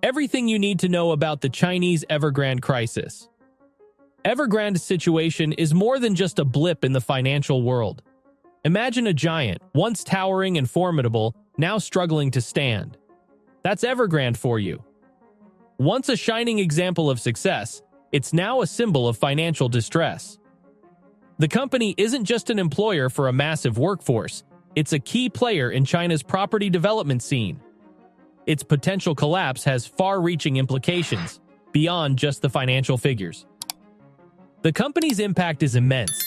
Everything you need to know about the Chinese Evergrande crisis. Evergrande's situation is more than just a blip in the financial world. Imagine a giant, once towering and formidable, now struggling to stand. That's Evergrande for you. Once a shining example of success, it's now a symbol of financial distress. The company isn't just an employer for a massive workforce, it's a key player in China's property development scene. Its potential collapse has far-reaching implications, beyond just the financial figures. The company's impact is immense.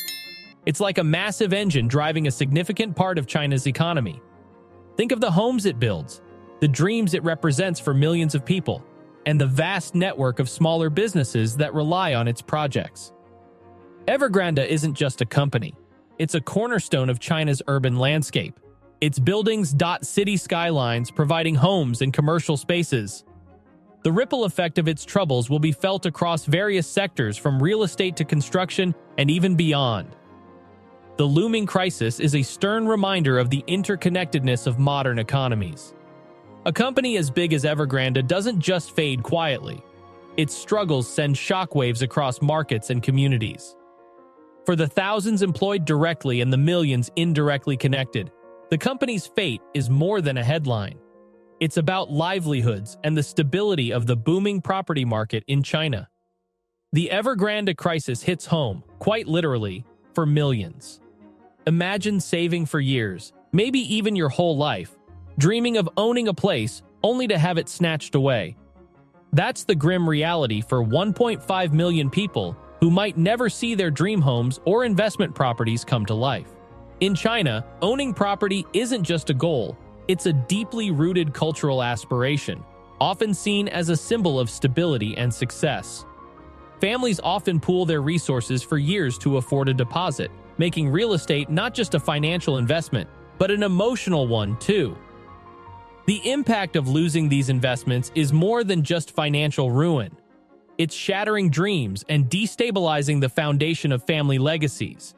It's like a massive engine driving a significant part of China's economy. Think of the homes it builds, the dreams it represents for millions of people, and the vast network of smaller businesses that rely on its projects. Evergrande isn't just a company. It's a cornerstone of China's urban landscape. Its buildings dot city skylines, providing homes and commercial spaces. The ripple effect of its troubles will be felt across various sectors from real estate to construction and even beyond. The looming crisis is a stern reminder of the interconnectedness of modern economies. A company as big as Evergrande doesn't just fade quietly. Its struggles send shockwaves across markets and communities. For the thousands employed directly and the millions indirectly connected, the company's fate is more than a headline. It's about livelihoods and the stability of the booming property market in China. The Evergrande crisis hits home, quite literally, for millions. Imagine saving for years, maybe even your whole life, dreaming of owning a place only to have it snatched away. That's the grim reality for 1.5 million people who might never see their dream homes or investment properties come to life. In China, owning property isn't just a goal, it's a deeply rooted cultural aspiration, often seen as a symbol of stability and success. Families often pool their resources for years to afford a deposit, making real estate not just a financial investment, but an emotional one too. The impact of losing these investments is more than just financial ruin. It's shattering dreams and destabilizing the foundation of family legacies.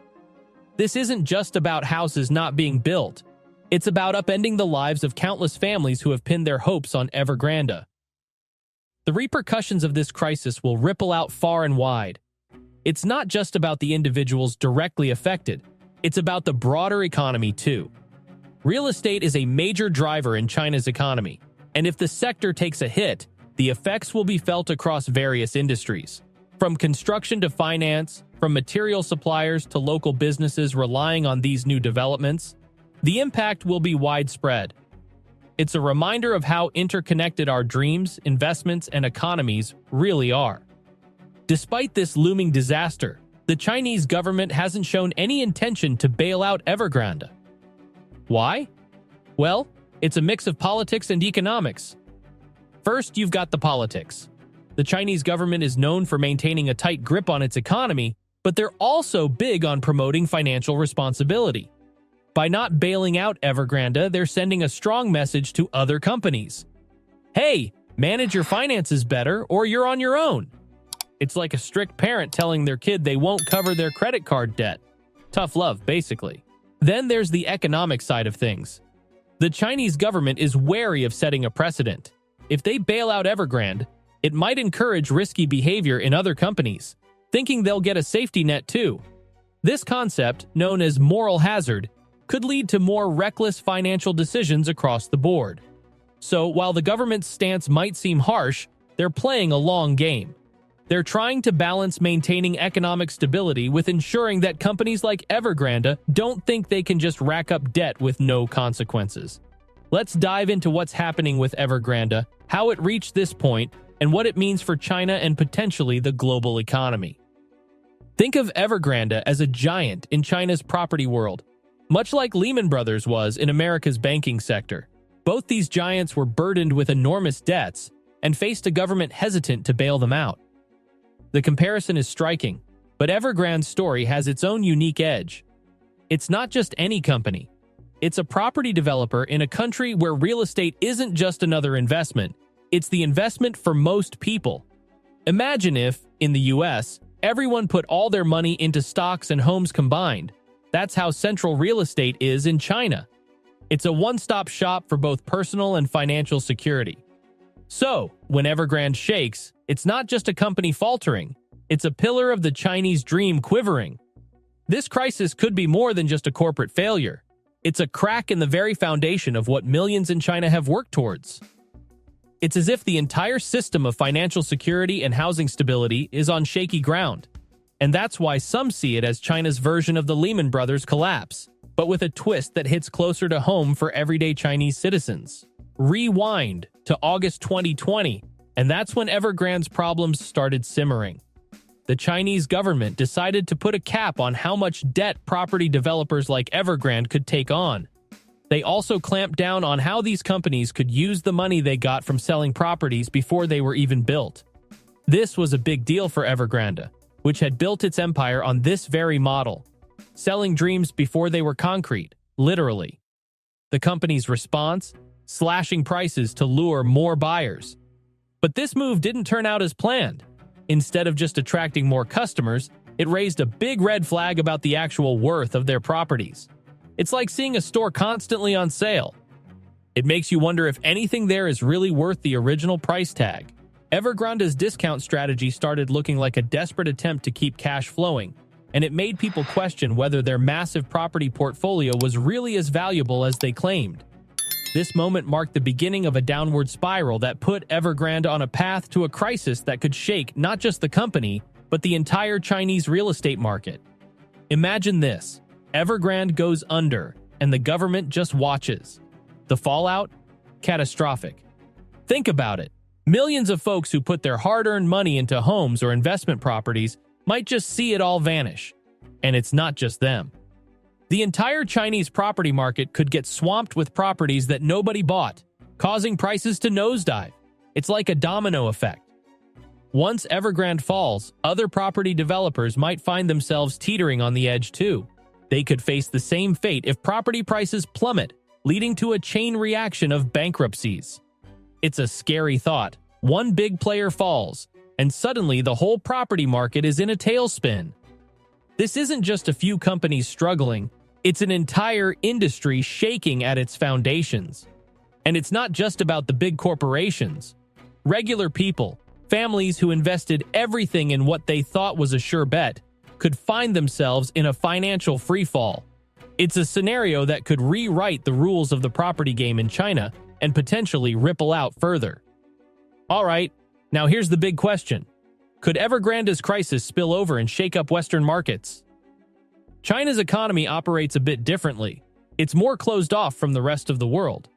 This isn't just about houses not being built. It's about upending the lives of countless families who have pinned their hopes on Evergrande. The repercussions of this crisis will ripple out far and wide. It's not just about the individuals directly affected. It's about the broader economy too. Real estate is a major driver in China's economy, and if the sector takes a hit, the effects will be felt across various industries. From construction to finance, from material suppliers to local businesses relying on these new developments, the impact will be widespread. It's a reminder of how interconnected our dreams, investments, and economies really are. Despite this looming disaster, the Chinese government hasn't shown any intention to bail out Evergrande. Why? Well, it's a mix of politics and economics. First, you've got the politics. The Chinese government is known for maintaining a tight grip on its economy, but they're also big on promoting financial responsibility. By not bailing out Evergrande, they're sending a strong message to other companies. Hey, manage your finances better or you're on your own. It's like a strict parent telling their kid they won't cover their credit card debt. Tough love, basically. Then there's the economic side of things. The Chinese government is wary of setting a precedent. If they bail out Evergrande, it might encourage risky behavior in other companies, thinking they'll get a safety net too. This concept, known as moral hazard, could lead to more reckless financial decisions across the board. So while the government's stance might seem harsh, they're playing a long game. They're trying to balance maintaining economic stability with ensuring that companies like Evergrande don't think they can just rack up debt with no consequences. Let's dive into what's happening with Evergrande, how it reached this point, and what it means for China and potentially the global economy. Think of Evergrande as a giant in China's property world, much like Lehman Brothers was in America's banking sector. Both these giants were burdened with enormous debts and faced a government hesitant to bail them out. The comparison is striking, but Evergrande's story has its own unique edge. It's not just any company. It's a property developer in a country where real estate isn't just another investment. It's the investment for most people. Imagine if, in the US, everyone put all their money into stocks and homes combined. That's how central real estate is in China. It's a one-stop shop for both personal and financial security. So, when Evergrande shakes, it's not just a company faltering, it's a pillar of the Chinese dream quivering. This crisis could be more than just a corporate failure. It's a crack in the very foundation of what millions in China have worked towards. It's as if the entire system of financial security and housing stability is on shaky ground. And that's why some see it as China's version of the Lehman Brothers collapse, but with a twist that hits closer to home for everyday Chinese citizens. Rewind to August 2020, and that's when Evergrande's problems started simmering. The Chinese government decided to put a cap on how much debt property developers like Evergrande could take on. They also clamped down on how these companies could use the money they got from selling properties before they were even built. This was a big deal for Evergrande, which had built its empire on this very model, selling dreams before they were concrete, literally. The company's response? Slashing prices to lure more buyers. But this move didn't turn out as planned. Instead of just attracting more customers, it raised a big red flag about the actual worth of their properties. It's like seeing a store constantly on sale. It makes you wonder if anything there is really worth the original price tag. Evergrande's discount strategy started looking like a desperate attempt to keep cash flowing, and it made people question whether their massive property portfolio was really as valuable as they claimed. This moment marked the beginning of a downward spiral that put Evergrande on a path to a crisis that could shake not just the company, but the entire Chinese real estate market. Imagine this: Evergrande goes under, and the government just watches. The fallout? Catastrophic. Think about it. Millions of folks who put their hard-earned money into homes or investment properties might just see it all vanish. And it's not just them. The entire Chinese property market could get swamped with properties that nobody bought, causing prices to nosedive. It's like a domino effect. Once Evergrande falls, other property developers might find themselves teetering on the edge too. They could face the same fate if property prices plummet, leading to a chain reaction of bankruptcies. It's a scary thought. One big player falls, and suddenly the whole property market is in a tailspin. This isn't just a few companies struggling, it's an entire industry shaking at its foundations. And it's not just about the big corporations. Regular people, families who invested everything in what they thought was a sure bet, could find themselves in a financial freefall. It's a scenario that could rewrite the rules of the property game in China and potentially ripple out further. Alright, now here's the big question. Could Evergrande's crisis spill over and shake up Western markets? China's economy operates a bit differently. It's more closed off from the rest of the world.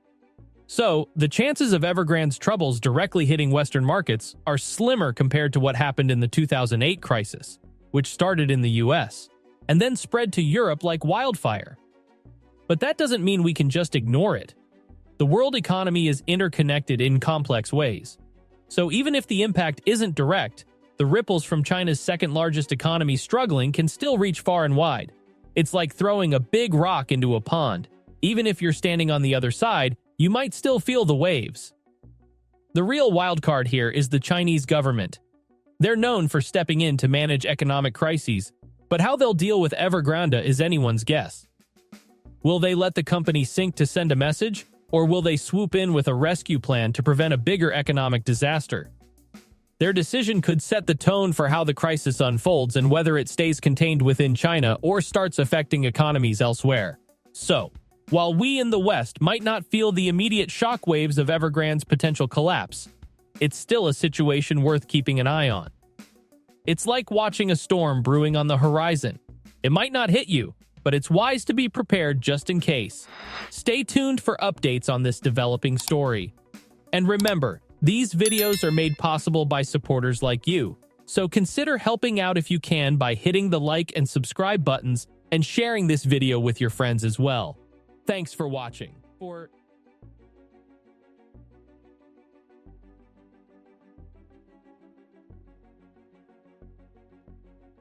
So, the chances of Evergrande's troubles directly hitting Western markets are slimmer compared to what happened in the 2008 crisis, which started in the US, and then spread to Europe like wildfire. But that doesn't mean we can just ignore it. The world economy is interconnected in complex ways. So even if the impact isn't direct, the ripples from China's second-largest economy struggling can still reach far and wide. It's like throwing a big rock into a pond. Even if you're standing on the other side, you might still feel the waves. The real wildcard here is the Chinese government. They're known for stepping in to manage economic crises, but how they'll deal with Evergrande is anyone's guess. Will they let the company sink to send a message, or will they swoop in with a rescue plan to prevent a bigger economic disaster? Their decision could set the tone for how the crisis unfolds and whether it stays contained within China or starts affecting economies elsewhere. So, while we in the West might not feel the immediate shockwaves of Evergrande's potential collapse, it's still a situation worth keeping an eye on. It's like watching a storm brewing on the horizon. It might not hit you, but it's wise to be prepared just in case. Stay tuned for updates on this developing story. And remember, these videos are made possible by supporters like you, so consider helping out if you can by hitting the like and subscribe buttons and sharing this video with your friends as well. Thanks for watching. For